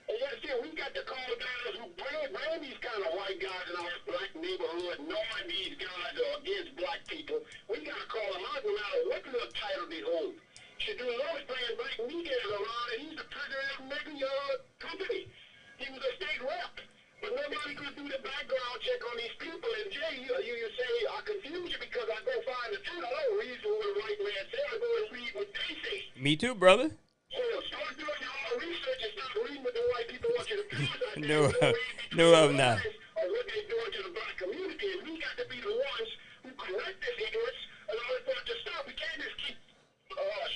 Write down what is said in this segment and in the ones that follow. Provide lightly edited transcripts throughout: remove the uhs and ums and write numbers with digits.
And yet, see, we got to call guys who bring these kind of white guys in our black neighborhood, knowing these guys are against black people. We got to call them out no matter what little title they hold. Shadur Lewis bringing black media around, and he's the president of a mega company. He was a state rep. But nobody could do the background check on these people. And Jay, you say, I confuse you because I go find the truth. I don't read what the white man says. I go and read what they say. Me too, brother. So start doing your own research and stop reading what the white people want you to do. No, no, I'm not. Or what they're doing to the black community. And we got to be the ones who correct this ignorance in order for it to stop. We can't just keep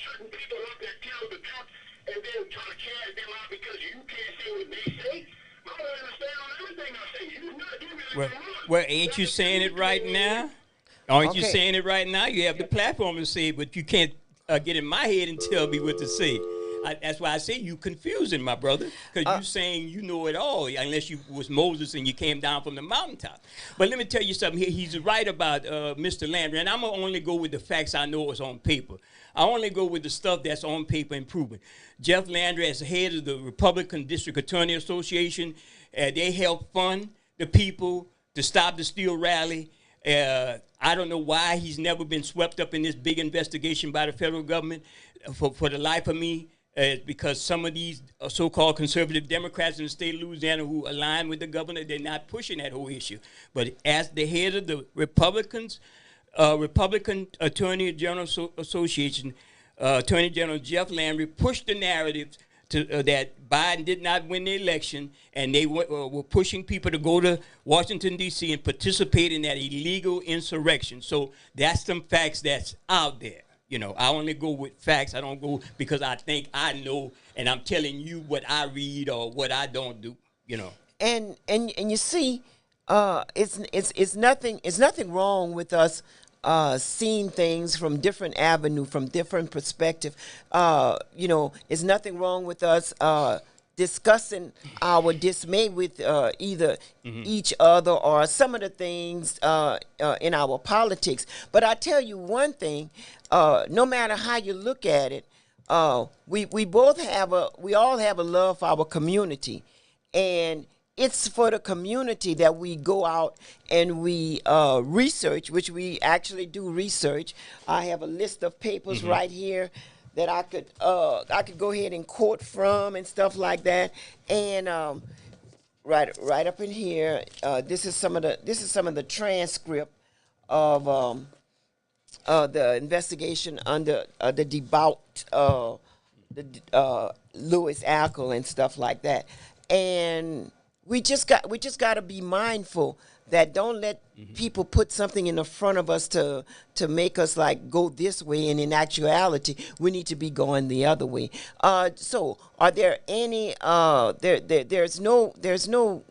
certain people up that tell the truth and then try to cast them out because you can't say what they say. I don't understand on everything I say. You not give me Well, well, ain't you saying it right now? Aren't you Okay. saying it right now? You have the platform to say it, but you can't get in my head and tell me what to say. That's why I say you confusing, my brother, because you saying you know it all, unless you was Moses and you came down from the mountaintop. But let me tell you something here. He's right about Mr. Landry, and I'm going to only go with the facts I know is on paper. I only go with the stuff that's on paper and proven. Jeff Landry, as head of the Republican District Attorney Association, they help fund the people to stop the Steele rally. I don't know why he's never been swept up in this big investigation by the federal government. For the life of me, because some of these so-called conservative Democrats in the state of Louisiana who align with the governor, they're not pushing that whole issue. But as the head of the Republican Attorney General Association, Attorney General Jeff Landry pushed the narrative that Biden did not win the election, and they were pushing people to go to Washington, D.C. and participate in that illegal insurrection. So that's some facts that's out there. You know, I only go with facts. I don't go because I think I know, and I'm telling you what I read or what I don't do. You know. And you see, it's nothing wrong with us seeing things from different avenue, from different perspective. You know, it's nothing wrong with us discussing our dismay with either each other or some of the things in our politics. But I tell you one thing, no matter how you look at it, we all have a love for our community, and it's for the community that we go out and we research, which we actually do research. I have a list of papers right here that I could go ahead and quote from and stuff like that. And right up in here, this is some of the transcript of the investigation under the debauched Louis Ackle and stuff like that. And we just got to be mindful that don't let people put something in the front of us to make us like go this way, and in actuality we need to be going the other way. So are there any there's no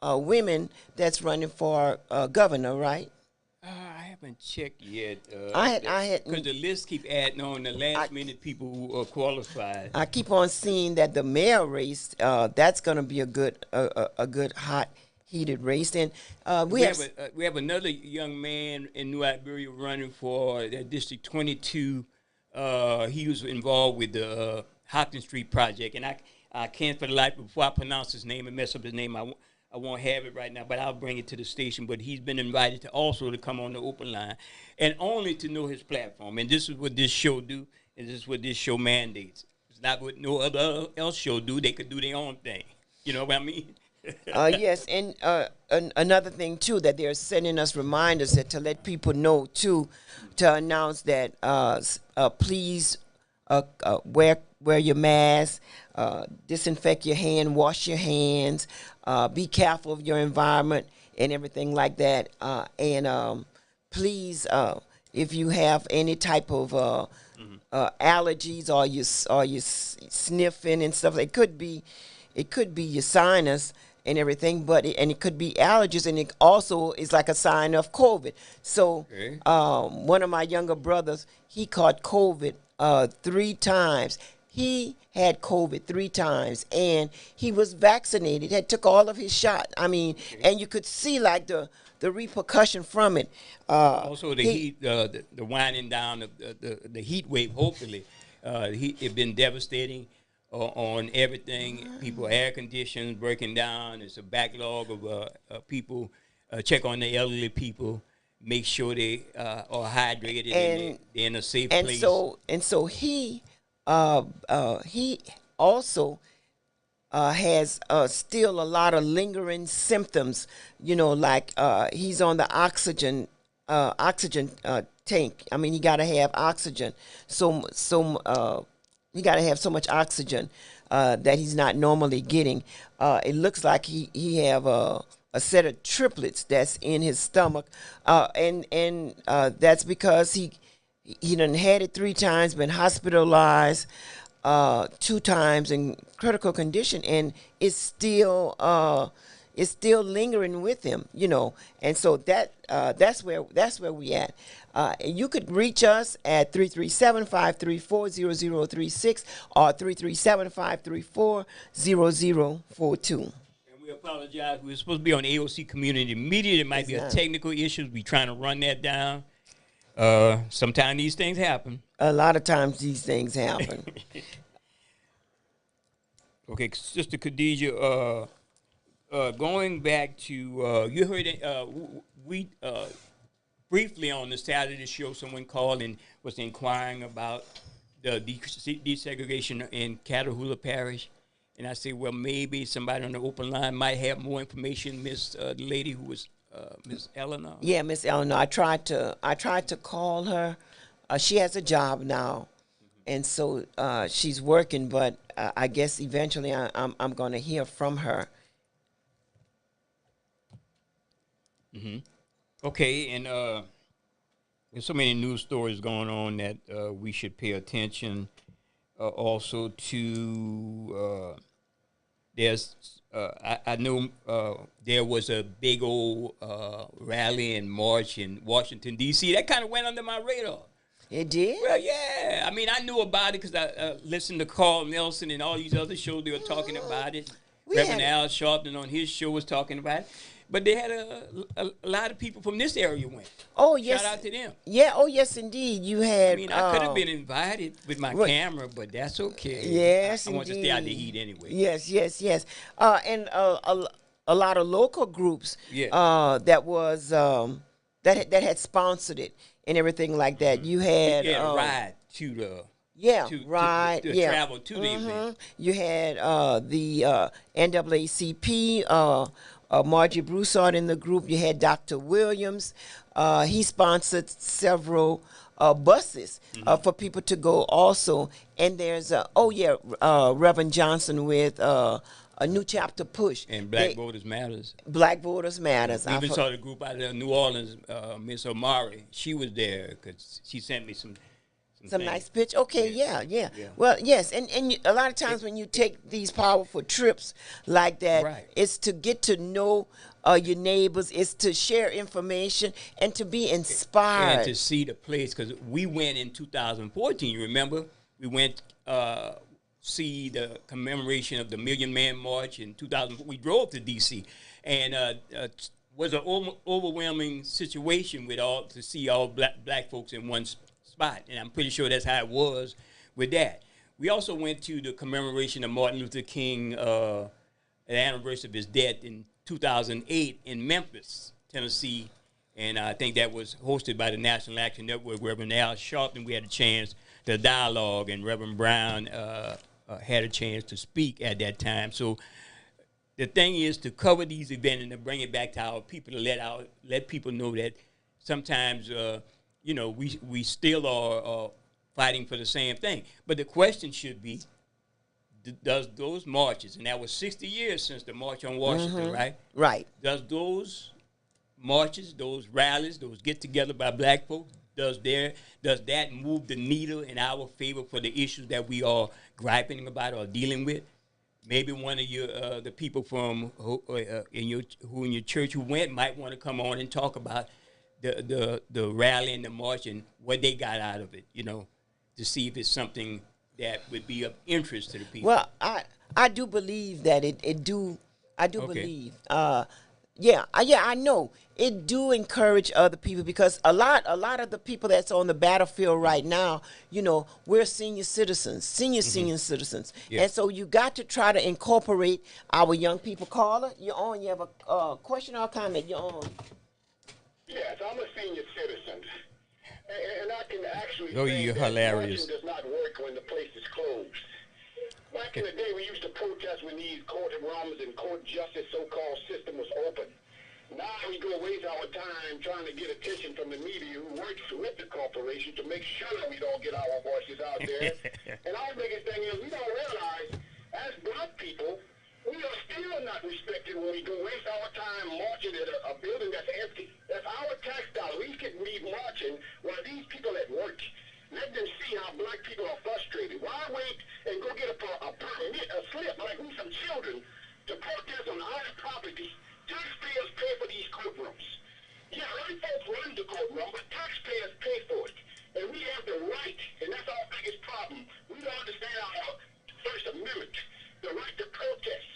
women that's running for governor, right? I haven't checked yet. I had Because the list keep adding on the last minute people who are qualified. I keep on seeing that the mayor race, that's going to be a good hot heated race. And we have another young man in New Iberia running for District 22. He was involved with the Hopkins Street project, and I can't for the life before I pronounce his name and mess up his name. I won't have it right now, but I'll bring it to the station. But he's been invited to come on the open line, and only to know his platform. And this is what this show do, and this is what this show mandates. It's not what no other else show do. They could do their own thing. You know what I mean? Yes, and another thing too, that they're sending us reminders that to let people know too, to announce that please wear your mask, disinfect your hand, wash your hands, be careful of your environment and everything like that. And please, if you have any type of allergies or you sniffing and stuff, it could be your sinus and everything, but it could be allergies, and it also is like a sign of COVID. So one of my younger brothers, he caught COVID 3 times. He had COVID 3 times, and he was vaccinated. Had took all of his shots. I mean, and you could see like the repercussion from it. Also, the heat, the winding down of the heat wave. Hopefully, it been devastating. on everything. People air conditions breaking down. It's a backlog of people. Check on the elderly people. Make sure they are hydrated and they're in a safe place. So he also has still a lot of lingering symptoms. You know, like he's on the oxygen tank. I mean, he got to have oxygen. He got to have so much oxygen that he's not normally getting. It looks like he have a set of triplets that's in his stomach, and that's because he done had it 3 times, been hospitalized 2 times in critical condition, and it's still lingering with him, you know. And so that's where we at. You could reach us at 337-534-0036 or 337-534-0042. We apologize. We were supposed to be on AOC Community Media. There might be a technical issue. We're trying to run that down. Sometimes these things happen. A lot of times these things happen. Okay, Sister Khadijah, going back to, you heard we briefly on the Saturday show, someone called and was inquiring about the desegregation in Catahoula Parish. And I said, well, maybe somebody on the open line might have more information. The lady who was Miss Eleanor. Yeah, Miss Eleanor. I tried to call her. She has a job now, and so she's working. But I guess eventually I'm going to hear from her. Mm-hmm. Okay, and there's so many news stories going on that we should pay attention. Also to I know there was a big old rally and march in Washington, D.C. That kind of went under my radar. It did? Well, yeah. I mean, I knew about it because I listened to Carl Nelson and all these other shows. They were talking about it. Reverend Al Sharpton on his show was talking about it. But they had a lot of people from this area went. Oh, yes. Shout out to them. Yeah, oh, yes, indeed. You had... I mean, I could have been invited with my camera, but that's okay. Yes, I want to stay out the heat anyway. Yes. And a lot of local groups that was... that had sponsored it and everything like that. You had... a ride to the... travel to the event. You had the NAACP... Margie Broussard in the group. You had Dr. Williams. He sponsored several buses for people to go also. And there's, Reverend Johnson with a New Chapter Push. And Black Voters Matters. Black Voters Matters. We even saw the group out of New Orleans, Miss Omari. She was there because she sent me some nice pitch. Okay, yeah. Well, yes, and a lot of times when you take these powerful trips like that, it's to get to know your neighbors, it's to share information, and to be inspired. And to see the place, because we went in 2014, you remember? We went see the commemoration of the Million Man March in 2000. We drove to D.C., and was an overwhelming situation to see all black folks in one spot, and I'm pretty sure that's how it was with that. We also went to the commemoration of Martin Luther King, the anniversary of his death in 2008 in Memphis, Tennessee, and I think that was hosted by the National Action Network, Reverend Al Sharpton. We had a chance to dialogue, and Reverend Brown had a chance to speak at that time. So the thing is to cover these events and to bring it back to our people, to let people know that sometimes we still are fighting for the same thing. But the question should be, does those marches, and that was 60 years since the March on Washington, right? Right. Does those marches, those rallies, those get-together by black folks, does that move the needle in our favor for the issues that we are griping about or dealing with? Maybe one of the people from who in your church who went might want to come on and talk about the rally and the march and what they got out of it, to see if it's something that would be of interest to the people. Well, I do believe that it do. I do believe. Yeah, I know. It do encourage other people because a lot of the people that's on the battlefield right now, we're senior citizens, Yeah. and so you got to try to incorporate our young people. Caller, you're on. You have a question or comment? You're on. Yes, I'm a senior citizen, and I can actually Oh, say you're that hilarious. marching does not work when the place is closed. Back in the day, we used to protest when these courtrooms and court justice so-called system was open. Now we go waste our time trying to get attention from the media who works with the corporation to make sure that we don't get our voices out there. And our biggest thing is we don't realize, as black people, we are still not respected when we go waste our time marching at a building that's empty. That's our tax dollar. We can be marching while these people at work. Let them see how black people are frustrated. Why wait and go get a permit, a slip, like we some children, to protest on our property? Taxpayers pay for these courtrooms. Yeah, white folks run the courtroom, but taxpayers pay for it. And we have the right, and that's our biggest problem. We don't understand our First Amendment, the right to protest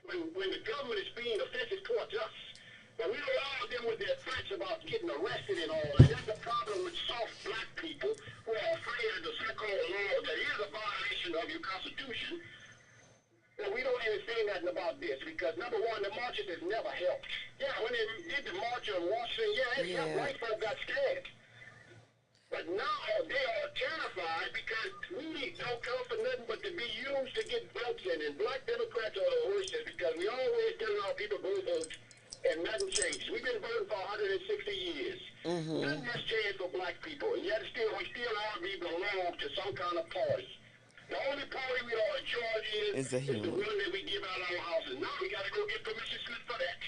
when the government is being offensive towards us. But we allow them with their threats about getting arrested and all. And that's the problem with soft black people who are afraid of the so-called law that is a violation of your Constitution. And we don't even say nothing about this because, number one, the marches has never helped. Yeah, when they did the march on Washington, it helped. White folk got scared. But now they are terrified because we don't come for nothing but to be used to get votes in. And black Democrats are the worst because we always tell our people go vote and nothing changes. We've been voting for 160 years. Nothing has changed for black people. And yet we still all belong to some kind of party. The only party we are in charge is the one that we give out our houses. Now we got to go get permission slip for that.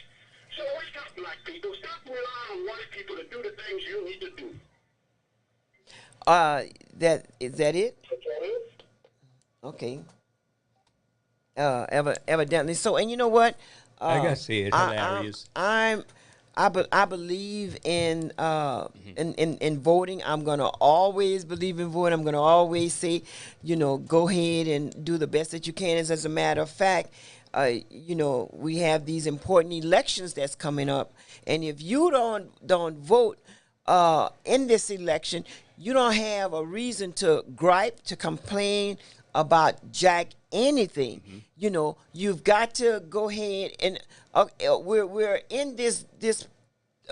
So wake up, black people. Stop relying on white people to do the things you need to do. Is that it? Okay. Evidently. So, and you know what? Like I said, hilarious. I believe in voting. I'm gonna always believe in voting. I'm gonna always say, go ahead and do the best that you can. As a matter of fact, we have these important elections that's coming up, and if you don't vote in this election, you don't have a reason to gripe, to complain about jack anything. You've got to go ahead and we're in this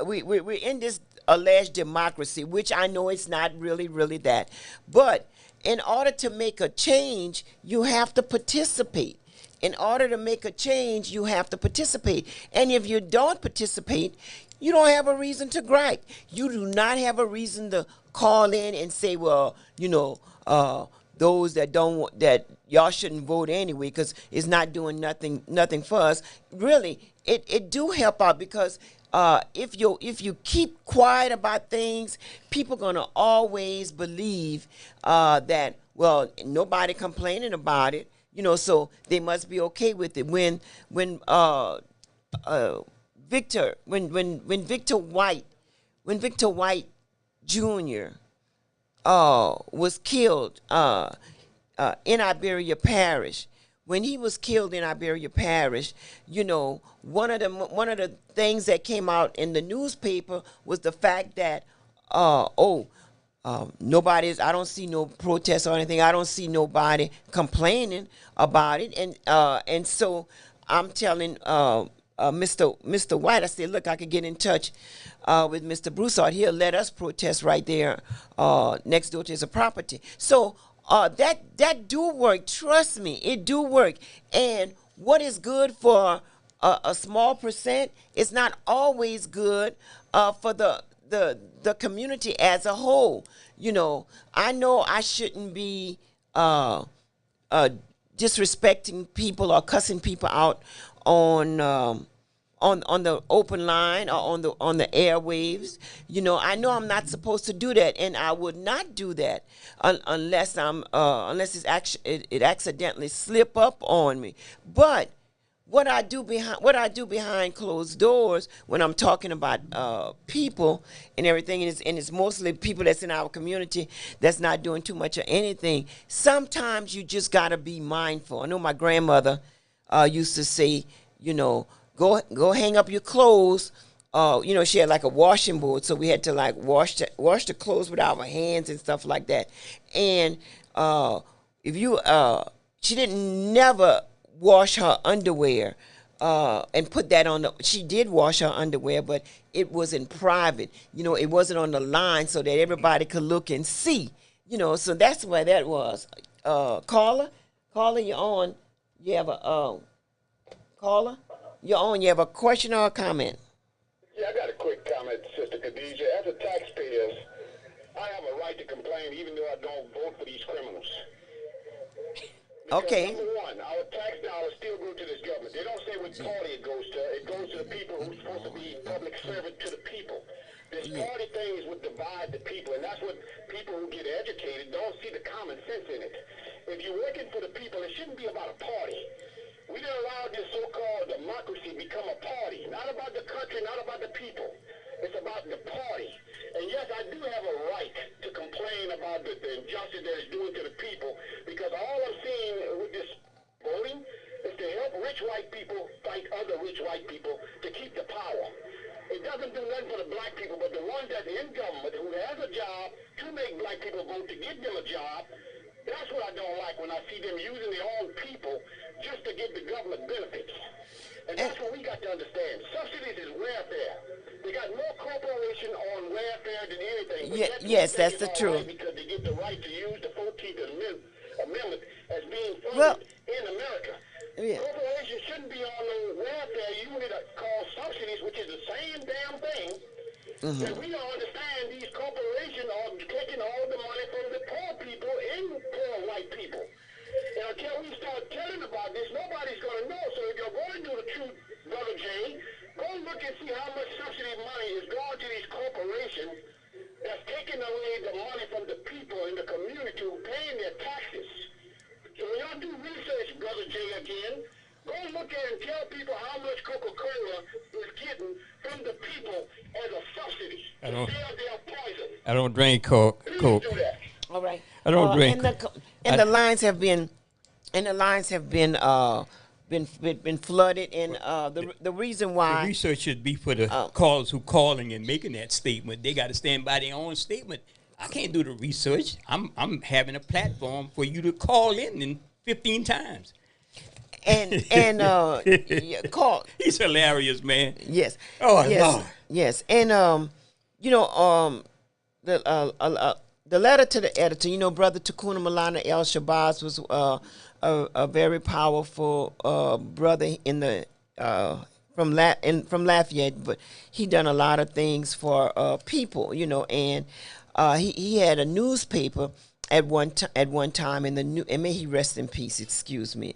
we're in this alleged democracy, which I know it's not really that. But in order to make a change, you have to participate. In order to make a change, you have to participate. And if you don't participate, you don't have a reason to gripe. You do not have a reason to call in and say, well, those that don't, that y'all shouldn't vote anyway because it's not doing nothing for us. Really, it do help out because if you keep quiet about things, people gonna always believe that, well, nobody complaining about it, so they must be okay with it. When Victor White Jr. Was killed in Iberia Parish. When he was killed in Iberia Parish, one of the things that came out in the newspaper was the fact that nobody's. I don't see no protests or anything. I don't see nobody complaining about it, and so I'm telling Mr. White, I said, look, I could get in touch with Mr. Broussard. He'll let us protest right there next door to his property. So that do work. Trust me, it do work. And what is good for a small percent is not always good for the community as a whole. I know I shouldn't be disrespecting people or cussing people out on the open line or on the airwaves. I know I'm not supposed to do that, and I would not do that unless it accidentally slip up on me. But what I do behind closed doors when I'm talking about people and everything, and it's mostly people that's in our community that's not doing too much of anything. Sometimes you just gotta be mindful. I know my grandmother used to say, go hang up your clothes. She had like a washing board, so we had to like wash the clothes with our hands and stuff like that. And if you she didn't never wash her underwear and put that on the. She did wash her underwear, but it was in private. It wasn't on the line so that everybody could look and see. So that's where that was. Caller, you're on. You have a caller. You're on. You have a question or a comment? Yeah, I got a quick comment, Sister Khadijah. As a taxpayer, I have a right to complain even though I don't vote for these criminals. Because Okay. Number one, our tax dollars still go to this government. They don't say what party it goes to. It goes to the people who's supposed to be public servant to the people. This party thing is what divide the people, and that's what people who get educated don't see the common sense in it. If you're working for the people, it shouldn't be about a party. We didn't allow this so-called democracy become a party. Not about the country, not about the people. It's about the party. And yes, I do have a right to complain about the injustice that it's doing to the people, because all I'm seeing with this voting is to help rich white people fight other rich white people to keep the power. It doesn't do nothing for the black people, but the ones that's in government who has a job to make black people vote to give them a job, that's what I don't like when I see them using their own people just to get the government benefits. And that's what we got to understand. Subsidies is welfare. They got more corporation on welfare than anything. But Yes, that's the truth. Because they get the right to use the 14th Amendment as being funded Well, in America. yeah. Corporations shouldn't be on the welfare unit called subsidies, which is the same damn thing. That we don't understand these corporations are taking all the money from the poor people and poor white people. And until we start telling about this, nobody's going to know. So if you're going to do the truth, Brother Jay, go look and see how much subsidy money is going to these corporations that's taking away the money from the people in the community who are paying their taxes. So when y'all do research, Brother Jay, again, go look at and tell people how much Coca-Cola is getting from the people as a subsidy to sell their poison. I don't drink Coke. Please do that. All right. I don't drink. The lines have been been flooded, and the reason The why research should be for the callers who calling and making that statement. They got to stand by their own statement. I can't do the research. I'm having a platform for you to call in 15 times. and call. He's hilarious, man. Yes. Oh, yes. Lord. Yes. And the letter to the editor, Brother Takuna Malana El Shabazz was a very powerful brother in the from Lafayette, but he done a lot of things for people, and he had a newspaper at one time in the and may he rest in peace. Excuse me.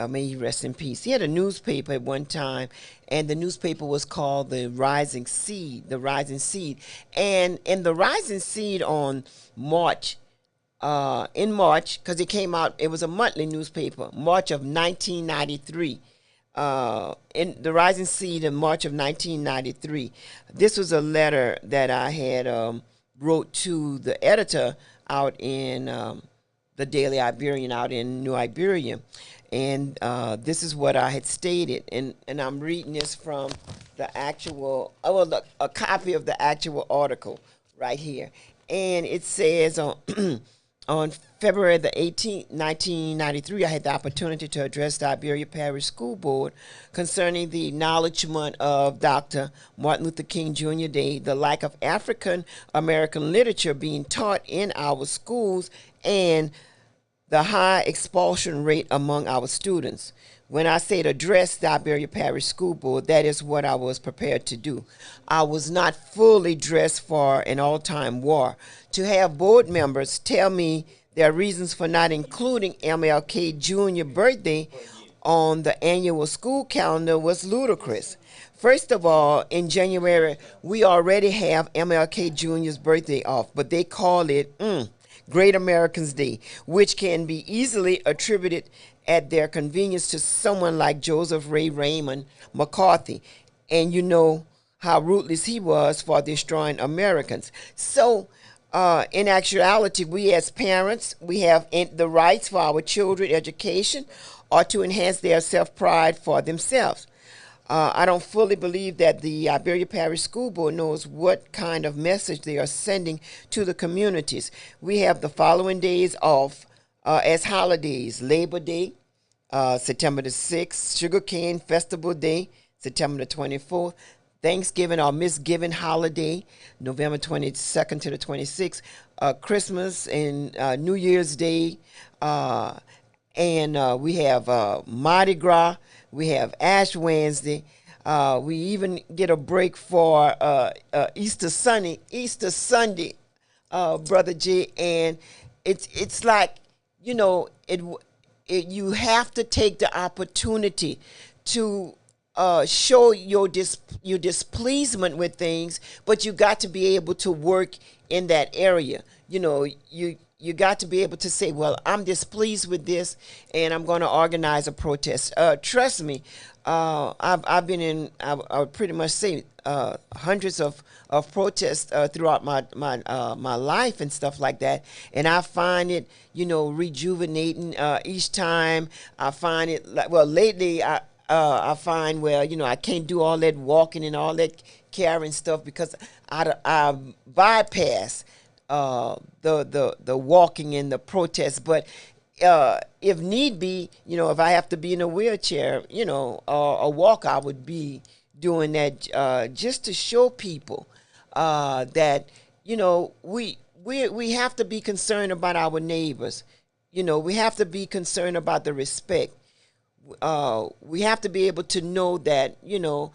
May he rest in peace. He had a newspaper at one time, and the newspaper was called The Rising Seed. The Rising Seed, and in The Rising Seed on March, because it came out, it was a monthly newspaper, March of 1993. In The Rising Seed in March of 1993, this was a letter that I had wrote to the editor out in the Daily Iberian out in New Iberia. And this is what I had stated, and I'm reading this from the actual, a copy of the actual article right here. And it says on February the 18th, 1993, I had the opportunity to address the Iberia Parish School Board concerning the acknowledgement of Dr. Martin Luther King Jr. Day, the lack of African American literature being taught in our schools, and the high expulsion rate among our students. When I said address the Iberia Parish School Board, that is what I was prepared to do. I was not fully dressed for an all-time war. To have board members tell me their reasons for not including MLK Jr. birthday on the annual school calendar was ludicrous. First of all, in January, we already have MLK Jr.'s birthday off, but they call it Great Americans Day, which can be easily attributed at their convenience to someone like Joseph Ray Raymond McCarthy. And you know how ruthless he was for destroying Americans. So, in actuality, we as parents, we have the rights for our children education or to enhance their self-pride for themselves. I don't fully believe that the Iberia Parish School Board knows what kind of message they are sending to the communities. We have the following days off as holidays: Labor Day, September the 6th, Sugarcane Festival Day, September the 24th, Thanksgiving or Misgiving holiday, November 22nd to the 26th, Christmas and New Year's Day, and we have Mardi Gras. We have Ash Wednesday. We even get a break for Easter Sunday, Brother J. And it's like, you know, you have to take the opportunity to show your displeasement with things, but you got to be able to work in that area. You know, you got to be able to say, well, I'm displeased with this, and I'm going to organize a protest. Trust me, I've been in, I would pretty much say, hundreds of protests throughout my life and stuff like that, and I find it, you know, rejuvenating each time. I find it like, well, lately I find, well, you know, I can't do all that walking and all that carrying stuff because I bypass the walking and the protest. But if need be, you know, if I have to be in a wheelchair, you know, a walk, I would be doing that just to show people that, you know, we have to be concerned about our neighbors. You know, we have to be concerned about the respect. We have to be able to know that, you know,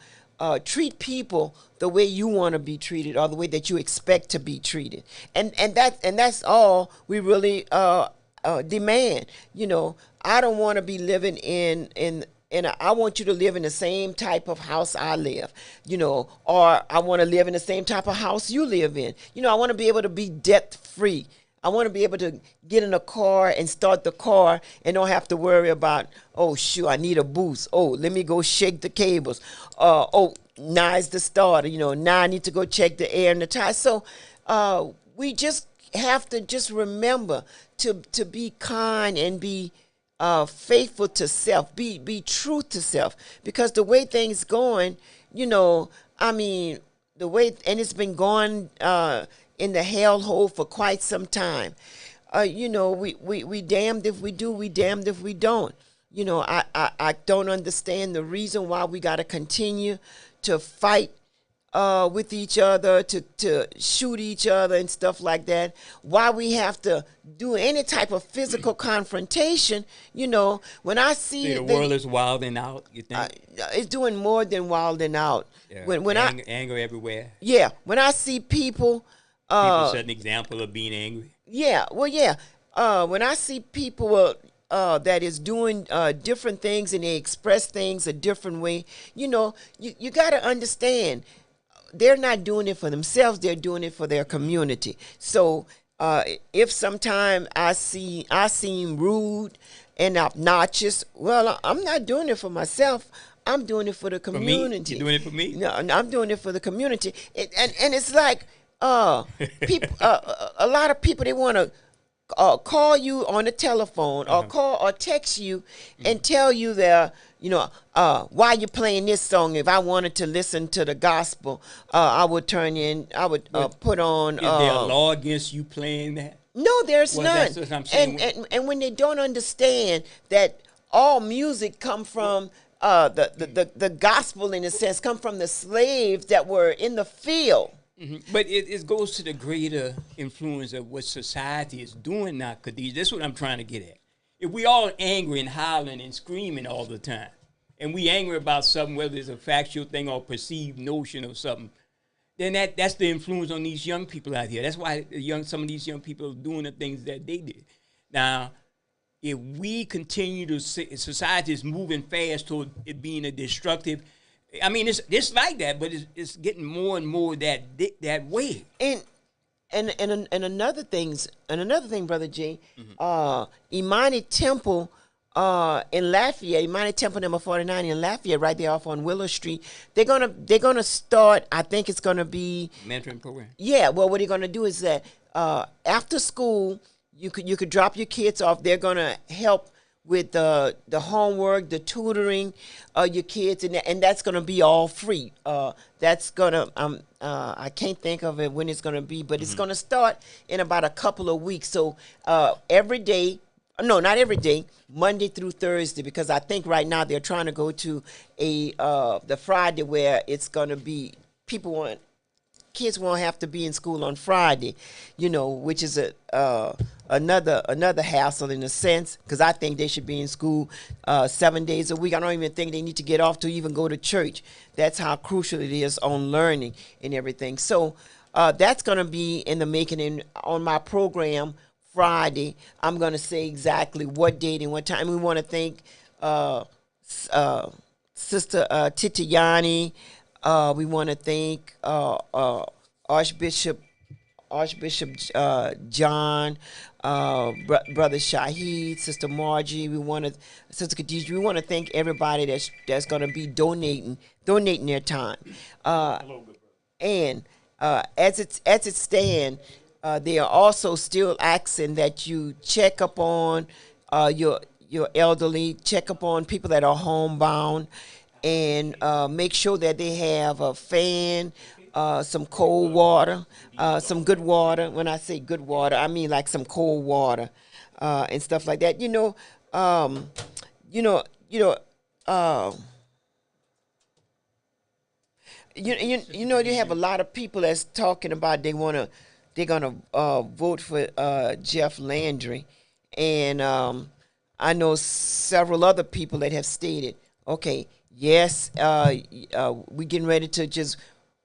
treat people the way you want to be treated or the way that you expect to be treated. And that's all we really demand. You know, I don't want to be living I want you to live in the same type of house I live, you know, or I want to live in the same type of house you live in. You know, I want to be able to be debt free. I want to be able to get in a car and start the car and don't have to worry about, oh, shoot, I need a boost. Oh, let me go shake the cables. Oh, now it's the starter. You know, now I need to go check the air and the tire. So we just have to just remember to be kind and be faithful to self, be true to self. Because the way things going, you know, I mean, the way, and it's been going in the hellhole for quite some time. You know, we damned if we do, we damned if we don't. You know, I don't understand the reason why we got to continue to fight with each other, to shoot each other and stuff like that. Why we have to do any type of physical confrontation. You know, when I see the world is wilding out, you think? It's doing more than wilding out. Yeah. When anger everywhere. Yeah, when I see people set an example of being angry. Yeah, well, yeah. When I see people that is doing different things and they express things a different way, you know, you got to understand, they're not doing it for themselves; they're doing it for their community. So, if sometime I seem rude and obnoxious, well, I'm not doing it for myself. I'm doing it for the community. You're doing it for me? No, I'm doing it for the community. And it's like, people, a lot of people, they want to call you on the telephone or call or text you and tell you their, you know, why you playing this song. If I wanted to listen to the gospel, I would put on. Is there a law against you playing that? No, there's none. That's what I'm saying. And when they don't understand that all music come from the gospel, in a sense, come from the slaves that were in the field. Mm-hmm. But it goes to the greater influence of what society is doing now, Khadijah. That's what I'm trying to get at. If we all angry and hollering and screaming all the time, and we angry about something, whether it's a factual thing or perceived notion of something, then that's the influence on these young people out here. That's why some of these young people are doing the things that they did. Now, if we continue to society is moving fast toward it being a destructive. I mean, it's like that, but it's getting more and more that way. And another thing, Brother J, Imani Temple in Lafayette, Imani Temple number 49 in Lafayette, right there off on Willow Street. They're gonna start. I think it's gonna be mentoring program. Yeah. Well, what they're gonna do is that after school, you could drop your kids off. They're gonna help with the homework, the tutoring, your kids, and that's going to be all free. That's going to I can't think of it when it's going to be, but it's going to start in about a couple of weeks. So every day. No, not every day, Monday through Thursday, because I think right now they're trying to go to the Friday where it's going to be kids won't have to be in school on Friday, which is another hassle in a sense, because I think they should be in school 7 days a week. I don't even think they need to get off to even go to church. That's how crucial it is on learning and everything. So that's going to be in the making. And on my program Friday, I'm going to say exactly what date and what time. We want to thank Sister Titiani. We want to thank Archbishop John, Brother Shahid, Sister Margie. Sister Khadijah. We want to thank everybody that's going to be donating their time. And as it stands. They are also still asking that you check up on your elderly, check up on people that are homebound, and make sure that they have a fan, some cold water, some good water. When I say good water, I mean like some cold water and stuff like that. You have a lot of people that's talking about they're gonna vote for Jeff Landry, and I know several other people that have stated, okay, yes, we're getting ready to just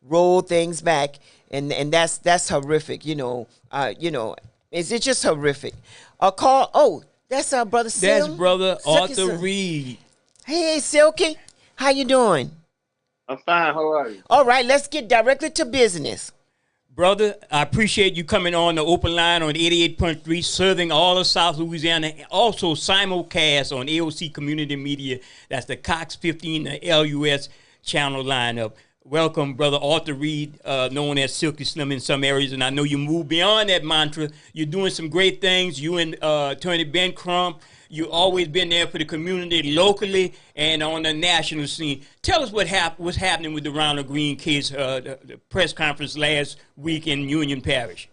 roll things back, and that's horrific. It's just horrific. That's our brother Sil. That's brother Arthur Reed. Hey, Silky, how you doing? I'm fine. How are you? All right, let's get directly to business. Brother, I appreciate you coming on the open line on 88.3, serving all of South Louisiana. Also simulcast on AOC Community Media. That's the Cox 15, the LUS channel lineup. Welcome, Brother Arthur Reed, known as Silky Slim in some areas. And I know you move beyond that mantra. You're doing some great things. You and Attorney Ben Crump. You've always been there for the community locally and on the national scene. Tell us what's happening with the Ronald Green case, the press conference last week in Union Parish.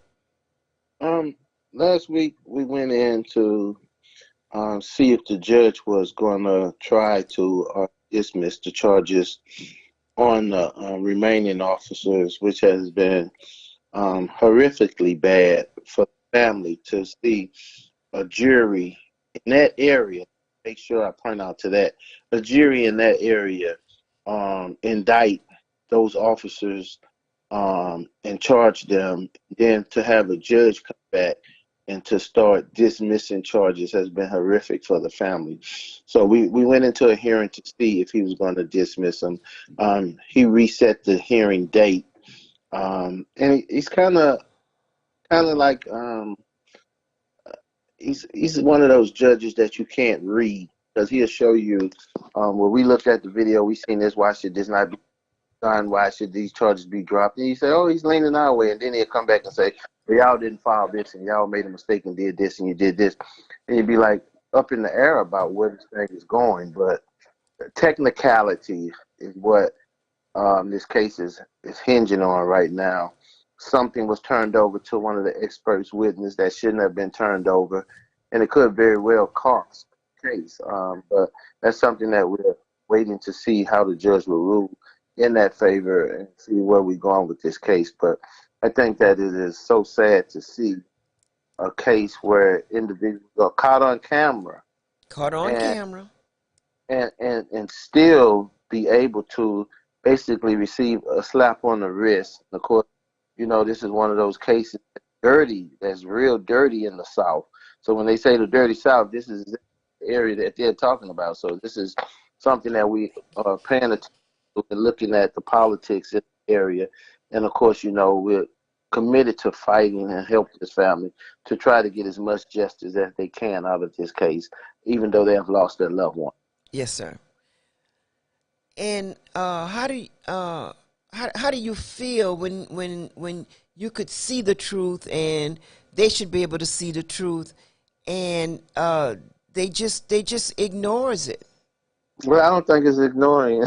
Last week we went in to see if the judge was going to try to dismiss the charges on the remaining officers, which has been horrifically bad for the family to see a jury in that area. Make sure I point out to that a jury in that area indict those officers and charge them, then to have a judge come back and to start dismissing charges has been horrific for the family. So we went into a hearing to see if he was going to dismiss them. He reset the hearing date, and he's kind of like he's one of those judges that you can't read, because he'll show you where we looked at the video, we seen this, why should this not be done, why should these charges be dropped? And you say, oh, he's leaning our way, and then he'll come back and say, well, y'all didn't file this, and y'all made a mistake and did this, and you did this. And you'd be like up in the air about where this thing is going. But technicality is what this case is hinging on right now. Something was turned over to one of the experts' witness that shouldn't have been turned over, and it could very well cost the case. But that's something that we're waiting to see how the judge will rule in that favor and see where we're going with this case. But I think that it is so sad to see a case where individuals are caught on camera. And still be able to basically receive a slap on the wrist. Of course, you know, this is one of those cases that's real dirty in the South. So when they say the dirty South, this is the area that they're talking about. So this is something that we are paying attention to and looking at the politics in the area. And of course, you know, we're committed to fighting and helping this family to try to get as much justice as they can out of this case, even though they have lost their loved one. Yes, sir. And how do you feel when you could see the truth, and they should be able to see the truth, and they just ignores it. Well, I don't think it's ignoring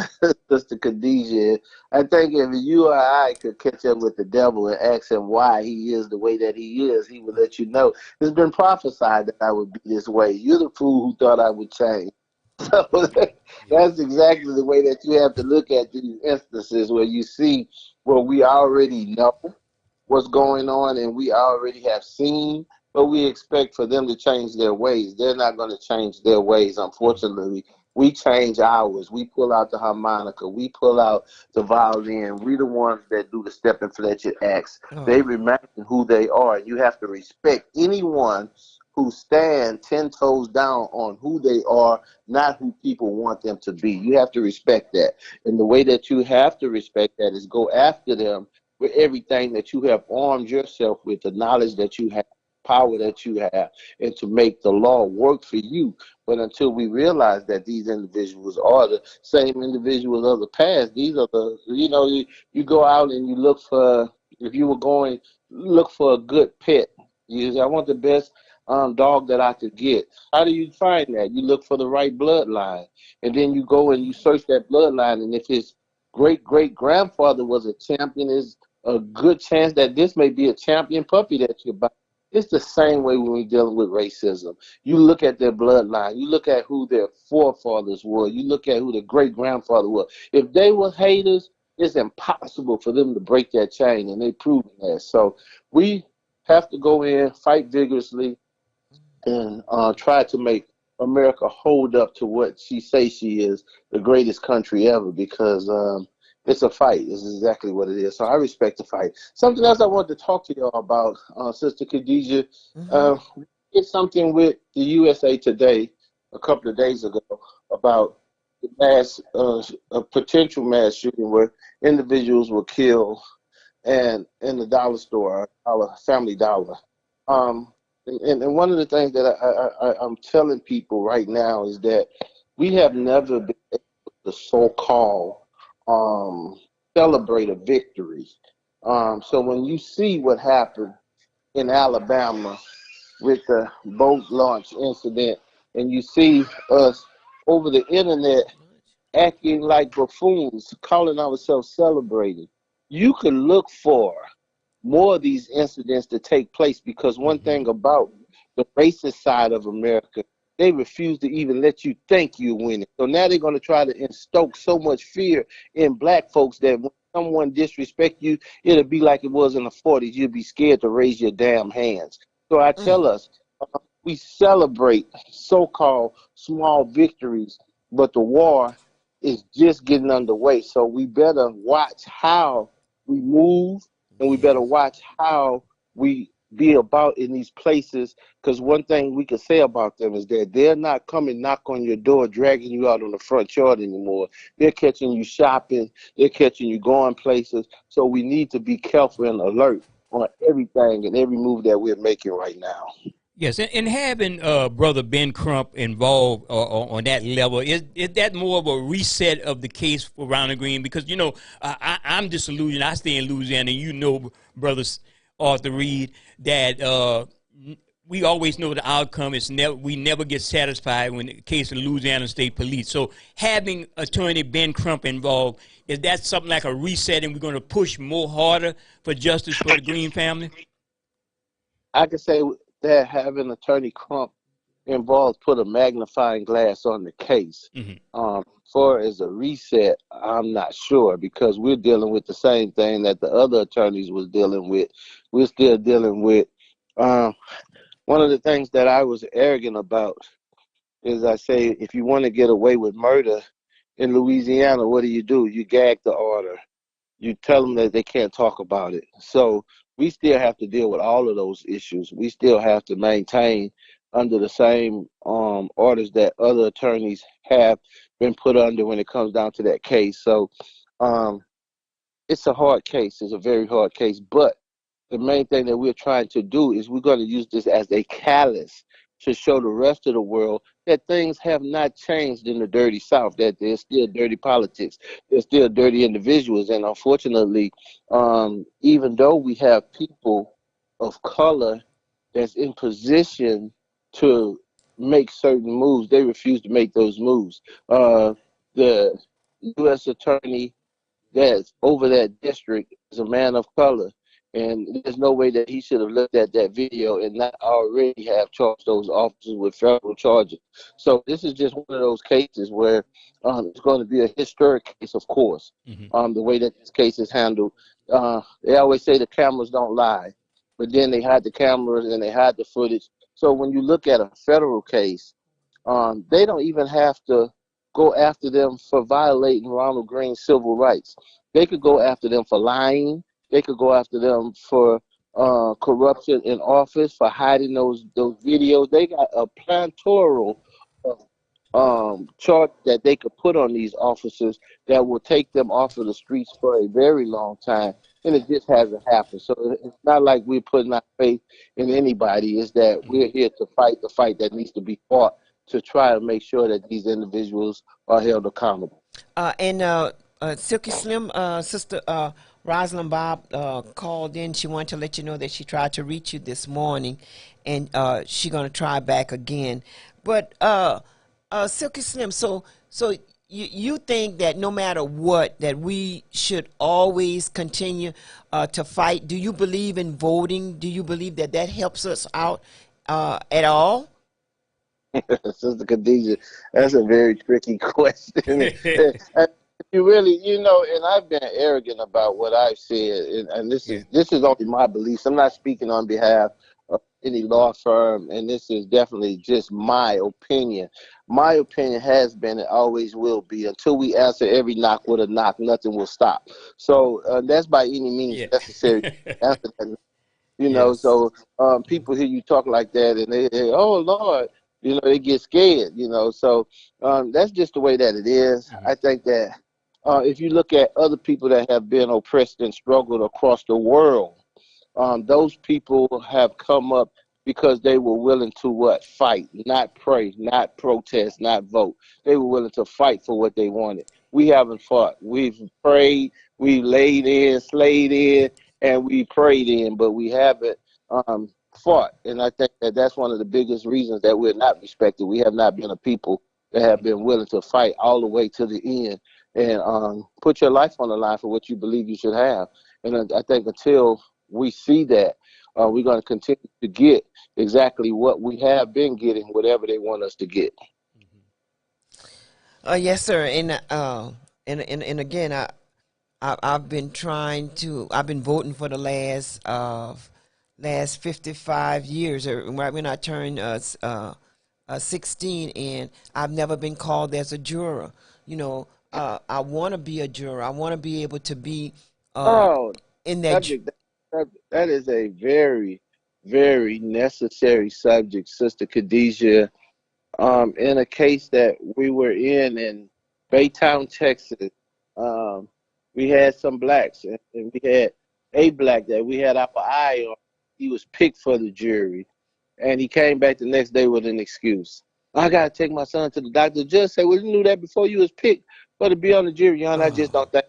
Sister Khadijah. I think if you or I could catch up with the devil and ask him why he is the way that he is, he would let you know. It's been prophesied that I would be this way. You're the fool who thought I would change. So that's exactly the way that you have to look at these instances where you see where we already know what's going on and we already have seen, but we expect for them to change their ways. They're not going to change their ways, unfortunately. We change ours. We pull out the harmonica. We pull out the violin. We the ones that do the step and fletcher acts. They remain who they are. You have to respect anyone who stand 10 toes down on who they are, not who people want them to be. You have to respect that. And the way that you have to respect that is go after them with everything that you have armed yourself with, the knowledge that you have, power that you have, and to make the law work for you. But until we realize that these individuals are the same individuals of the past, these are the, you go out and you look for, if you were going, look for a good pet. You say, I want the best dog that I could get. How do you find that? You look for the right bloodline. And then you go and you search that bloodline, and if his great-great-grandfather was a champion, there's a good chance that this may be a champion puppy that you're buying. It's the same way when we're dealing with racism. You look at their bloodline. You look at who their forefathers were. You look at who their great-grandfather was. If they were haters, it's impossible for them to break that chain, and they've proven that. So we have to go in, fight vigorously, and try to make America hold up to what she says she is, the greatest country ever, because it's a fight. It's exactly what it is. So I respect the fight. Something else I want to talk to y'all about, Sister Khadijah. It's something with the USA Today a couple of days ago about the a potential mass shooting where individuals were killed and in the dollar store, Family Dollar. And one of the things that I'm telling people right now is that we have never been able to so-called celebrate a victory. So when you see what happened in Alabama with the boat launch incident, and you see us over the internet acting like buffoons, calling ourselves celebrating, you can look for more of these incidents to take place, because one thing about the racist side of America, they refuse to even let you think you're winning. So now they're going to try to instoke so much fear in black folks that when someone disrespect you, it'll be like it was in the 40s. You'll be scared to raise your damn hands. So I tell us, we celebrate so-called small victories, but the war is just getting underway. So we better watch how we move, and we better watch how we be about in these places, because one thing we can say about them is that they're not coming knock on your door, dragging you out on the front yard anymore. They're catching you shopping. They're catching you going places. So we need to be careful and alert on everything and every move that we're making right now. Yes, and having Brother Ben Crump involved on that level, is that more of a reset of the case for Ronald Green? Because, I'm disillusioned. I stay in Louisiana, and Brother Arthur Reed, that we always know the outcome is we never get satisfied when the case of Louisiana State Police. So having Attorney Ben Crump involved, is that something like a reset, and we're going to push more harder for justice for the Green family? I can say that having Attorney Crump involved put a magnifying glass on the case. For as a reset, I'm not sure, because we're dealing with the same thing that the other attorneys was dealing with. We're still dealing with one of the things that I was arrogant about is I say, if you want to get away with murder in Louisiana, what do? You gag the order. You tell them that they can't talk about it. So we still have to deal with all of those issues. We still have to maintain under the same orders that other attorneys have been put under when it comes down to that case. So it's a hard case. It's a very hard case. But the main thing that we're trying to do is we're going to use this as a catalyst to show the rest of the world that things have not changed in the dirty South, that there's still dirty politics, there's still dirty individuals. And unfortunately, even though we have people of color that's in position to make certain moves, they refuse to make those moves. The U.S. attorney that's over that district is a man of color. And there's no way that he should have looked at that video and not already have charged those officers with federal charges. So this is just one of those cases where it's going to be a historic case, of course, the way that this case is handled. They always say the cameras don't lie, but then they hide the cameras and they hide the footage. So when you look at a federal case, they don't even have to go after them for violating Ronald Green's civil rights. They could go after them for lying. They could go after them for corruption in office, for hiding those videos. They got a plethora of charge that they could put on these officers that will take them off of the streets for a very long time. And it just hasn't happened. So it's not like we're putting our faith in anybody. It's that we're here to fight the fight that needs to be fought to try to make sure that these individuals are held accountable. Silky Slim, Sister Rosalind Bob called in. She wanted to let you know that she tried to reach you this morning, and she's going to try back again. But Silky Slim, so you think that no matter what, that we should always continue to fight? Do you believe in voting? Do you believe that helps us out at all? Sister Khadijah, that's a very tricky question. You really, and I've been arrogant about what I've said, and this is only my beliefs. I'm not speaking on behalf of any law firm, and this is definitely just my opinion. My opinion has been and always will be, until we answer every knock with a knock, nothing will stop. So that's by any means necessary to answer that. So people hear you talk like that, and they oh, Lord, they get scared, So that's just the way that it is. I think that if you look at other people that have been oppressed and struggled across the world, those people have come up because they were willing to fight, not pray, not protest, not vote. They were willing to fight for what they wanted. We haven't fought. We've prayed, we laid in, slayed in, and we prayed in, but we haven't fought. And I think that that's one of the biggest reasons that we're not respected. We have not been a people that have been willing to fight all the way to the end and put your life on the line for what you believe you should have. And I think until we see that, we're going to continue to get exactly what we have been getting, whatever they want us to get. Yes, sir. And again, I've been voting for the last 55 years, right when I turned 16, and I've never been called as a juror. I want to be a juror. I want to be able to be in that. That is a very, very necessary subject, Sister Khadijah. In a case that we were in Baytown, Texas, we had some blacks, and we had a black that we had our eye on. He was picked for the jury, and he came back the next day with an excuse. I got to take my son to the doctor. The judge said, well, you knew that before you was picked for to be on the jury. I just don't think.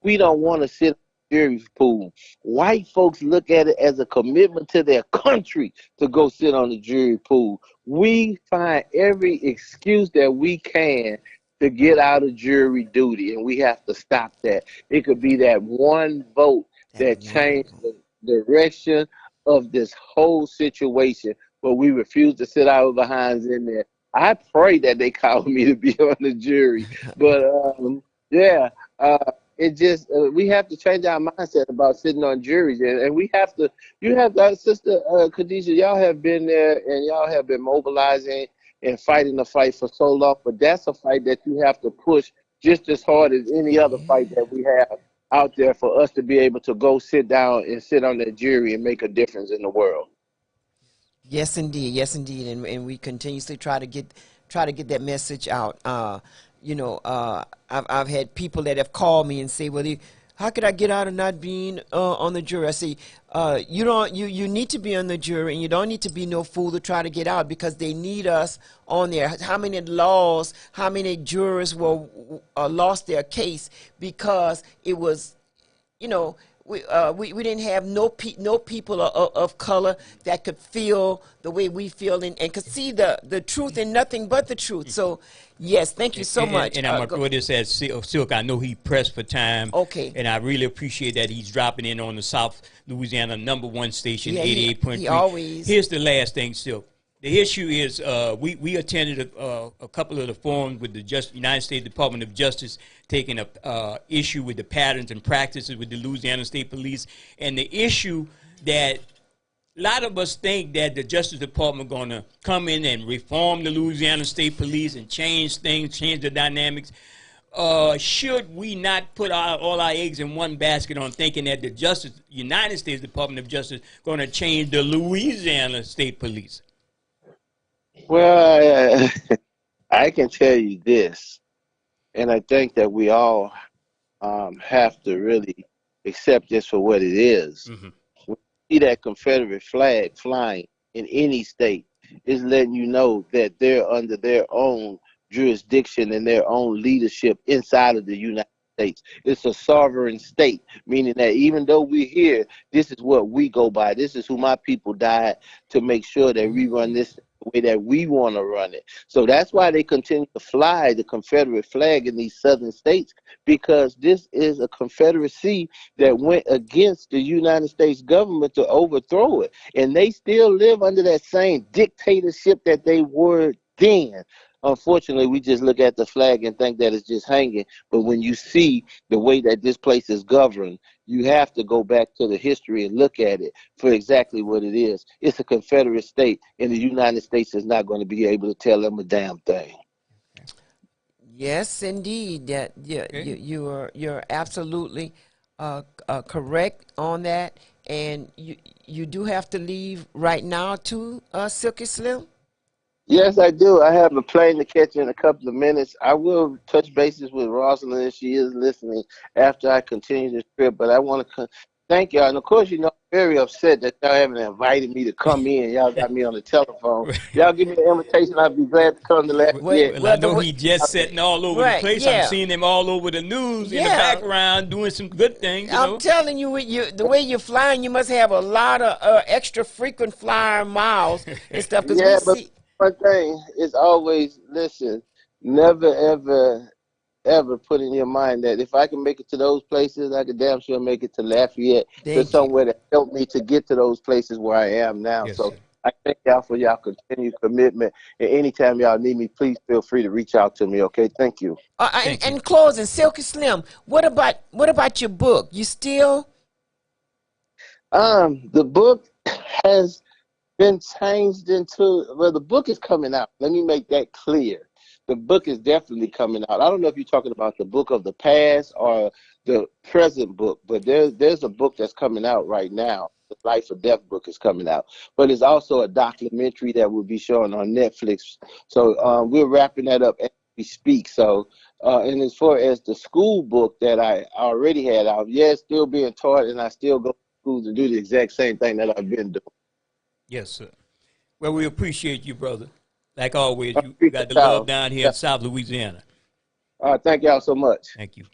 We don't want to sit in the jury pool. White folks look at it as a commitment to their country to go sit on the jury pool. We find every excuse that we can to get out of jury duty, and we have to stop that. It could be that one vote that changed the direction of this whole situation, but we refuse to sit our behinds in there. I pray that they call me to be on the jury, but it just we have to change our mindset about sitting on juries, and we have to. You have that, Sister Khadijah. Y'all have been there, and y'all have been mobilizing and fighting the fight for so long, but that's a fight that you have to push just as hard as any other fight that we have out there for us to be able to go sit down and sit on that jury and make a difference in the world. Yes, indeed, and we continuously try to get that message out. I've had people that have called me and say, "Well, how could I get out of not being on the jury?" I say, "You need to be on the jury, and you don't need to be no fool to try to get out, because they need us on there." How many jurors lost their case because it was, we didn't have no people of color that could feel the way we feel and could see the truth and nothing but the truth. So yes, thank you so much. And I'm going to say, Silk, I know he pressed for time. Okay. And I really appreciate that he's dropping in on the South Louisiana #1 station, Yeah, 88.3. he always. Here's the last thing, Silk. The issue is we attended a couple of the forums with the United States Department of Justice taking a issue with the patterns and practices with the Louisiana State Police. And the issue that a lot of us think that the Justice Department going to come in and reform the Louisiana State Police and change things, change the dynamics. Should we not put all our eggs in one basket on thinking that the United States Department of Justice going to change the Louisiana State Police? Well, I can tell you this, and I think that we all have to really accept this for what it is. Mm-hmm. When you see that Confederate flag flying in any state, it's letting you know that they're under their own jurisdiction and their own leadership inside of the United States. It's a sovereign state, meaning that even though we're here, this is what we go by. This is who my people died to make sure that we run this the way that we want to run it. So that's why they continue to fly the Confederate flag in these southern states, because this is a confederacy that went against the United States government to overthrow it. And they still live under that same dictatorship that they were then. Unfortunately, we just look at the flag and think that it's just hanging. But when you see the way that this place is governed, you have to go back to the history and look at it for exactly what it is. It's a Confederate state, and the United States is not going to be able to tell them a damn thing. Yes, indeed. That you're absolutely correct on that, and you do have to leave right now too, Silky Slim. Yes, I do. I have a plane to catch in a couple of minutes. I will touch bases with Rosalind if she is listening after I continue this trip. But I want to thank y'all. And, of course, I'm very upset that y'all haven't invited me to come in. Y'all got me on the telephone. Y'all give me an invitation. I'd be glad to come to Lafayette. Well, I know he just sitting all over the place. Yeah. I'm seeing him all over the news in the background doing some good things. I'm telling you, the way you're flying, you must have a lot of extra frequent flyer miles and stuff. Yeah, but one thing is always, listen, never, ever put in your mind that if I can make it to those places, I can damn sure make it to Lafayette, to somewhere that helped me to get to those places where I am now. Yes, so sir. I thank y'all for y'all continued commitment. And anytime y'all need me, please feel free to reach out to me. Okay, thank you. And closing, Silky Slim, what about your book? You still? The book has been changed into, well, the book is coming out. Let me make that clear. The book is definitely coming out. I don't know if you're talking about the book of the past or the present book, but there's a book that's coming out right now. The Life or Death book is coming out. But it's also a documentary that will be shown on Netflix. So we're wrapping that up as we speak. So, and as far as the school book that I already had out, yes, still being taught, and I still go to school to do the exact same thing that I've been doing. Yes, sir. Well, we appreciate you, brother. Like always, you got the love down here in South Louisiana. Thank y'all so much. Thank you.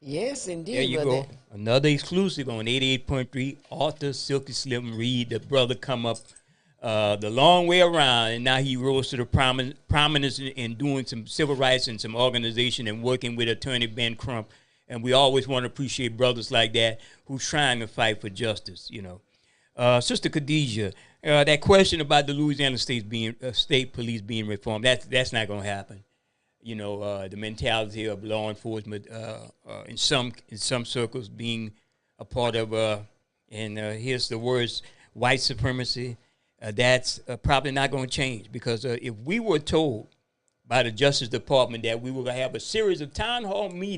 Yes, indeed. There you go. Another exclusive on 88.3. Author Silky Slim Reed, the brother come up the long way around, and now he rose to the prominence in doing some civil rights and some organization and working with Attorney Ben Crump. And we always want to appreciate brothers like that who's trying to fight for justice, Sister Khadijah, that question about the Louisiana state police being reformed, that's not going to happen. The mentality of law enforcement in some circles being a part of, and here's the words, white supremacy, that's probably not going to change, because if we were told by the Justice Department that we were going to have a series of town hall meetings